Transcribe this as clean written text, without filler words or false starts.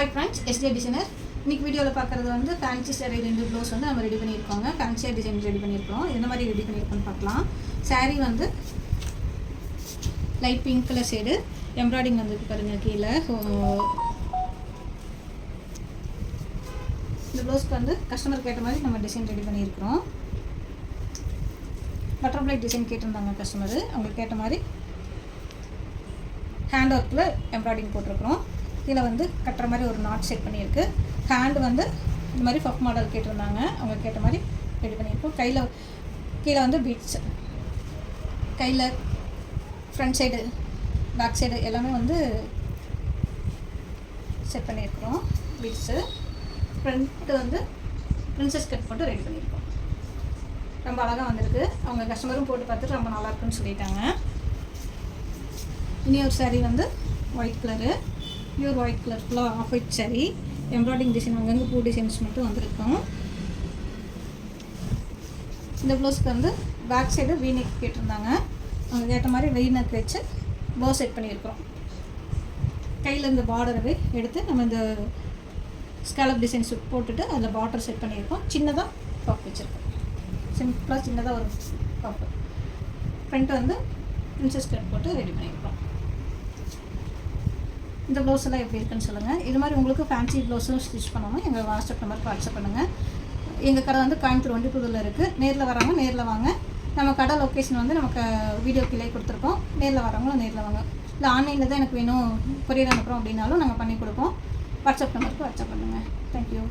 Hi friends, SJ Designer. இன்னைக்கு வீடியோவில் பார்க்குறது வந்து ஃபேன்சி saree 2 ப்ளவுஸ் வந்து நம்ம ரெடி பண்ணியிருக்கோங்க. ஃபேன்சியாக டிசைன் ரெடி பண்ணியிருக்கோம். எந்த மாதிரி ரெடி பண்ணியிருக்கோம்னு பார்க்கலாம். saree வந்து light pink colour shade, embroidering வந்துருக்கு பாருங்கள் கீழே. ஸோ இந்த ப்ளவுஸ்க்கு வந்து கஸ்டமருக்கு ஏற்ற மாதிரி நம்ம டிசைன் ரெடி பண்ணியிருக்கிறோம். பட்டர்ஃப்ளை டிசைன் கேட்டிருந்தாங்க கஸ்டமரு. அவங்களுக்கு ஏற்ற மாதிரி ஹேண்ட் ஒர்க்கில் எம்ப்ராய்டிங் போட்டிருக்கிறோம். கீழே வந்து கட்டுற மாதிரி ஒரு நாட் செட் பண்ணியிருக்கு. ஹேண்டு வந்து இந்த மாதிரி பஃப் மாடல் கேட்டிருந்தாங்க. அவங்களுக்கு ஏற்ற மாதிரி ரெடி பண்ணியிருக்கோம். கீழே வந்து பீட்ஸ், கையில் ஃப்ரண்ட் சைடு பேக் சைடு எல்லாமே வந்து செட் பண்ணியிருக்கிறோம். பீட்ஸு ஃப்ரண்ட்டு வந்து பிரின்சஸ் கட் போட்டு ரெடி பண்ணியிருக்கோம். ரொம்ப அழகாக வந்திருக்கு. அவங்க கஸ்டமரும் போட்டு பார்த்துட்டு ரொம்ப நல்லாயிருக்குன்னு சொல்லிட்டாங்க. இனி ஒரு saree வந்து white colour, pure white colour ஃபுல்லாக off white saree. Embroidering design அங்கங்கே பூ டிசைன்ஸ் மட்டும் வந்துருக்கோம். இந்த ப்ளவுஸ்க்கு வந்து பேக் சைடு வீநெக் கேட்டிருந்தாங்க. அவங்க ஏற்ற மாதிரி வீநெக் வச்சு போ செட் பண்ணியிருக்கிறோம். கையில் இந்த பார்டரை எடுத்து நம்ம இந்த ஸ்காலப் டிசைன்ஸ் போட்டுட்டு அதில் பார்டர் செட் பண்ணியிருக்கோம். சின்னதாக பஃப் வச்சுருக்கோம். சிம்பிளாக சின்னதாக ஒரு பஃப். ஃப்ரண்ட் வந்து பிரின்சஸ் கட் போட்டு ரெடி பண்ணியிருக்கோம். இந்த ப்ளவுஸ் எல்லாம் எப்படி இருக்குன்னு சொல்லுங்கள். இது மாதிரி உங்களுக்கு ஃபேன்சி ப்ளவுஸும் ஸ்டிச் பண்ணணும். எங்கள் வாட்ஸ்அப் நம்பருக்கு வாட்ஸ்அப் பண்ணுங்கள். எங்கள் கடை வந்து கோயம்புத்தூர் வண்டிப்புதூரில் இருக்குது. நேரில் வரவங்க நேரில் வாங்க. நம்ம கடை லொக்கேஷன் வந்து நமக்கு வீடியோ கீழே கொடுத்துருக்கோம். நேரில் வரவங்களும் நேரில் வாங்க. இல்லை ஆன்லைனில் தான் எனக்கு வேணும், கொரியர் அனுப்புகிறோம் அப்படின்னாலும் நாங்கள் பண்ணி கொடுப்போம். வாட்ஸ்அப் நம்பருக்கு வாட்ஸ்அப் பண்ணுங்கள். தேங்க்யூ.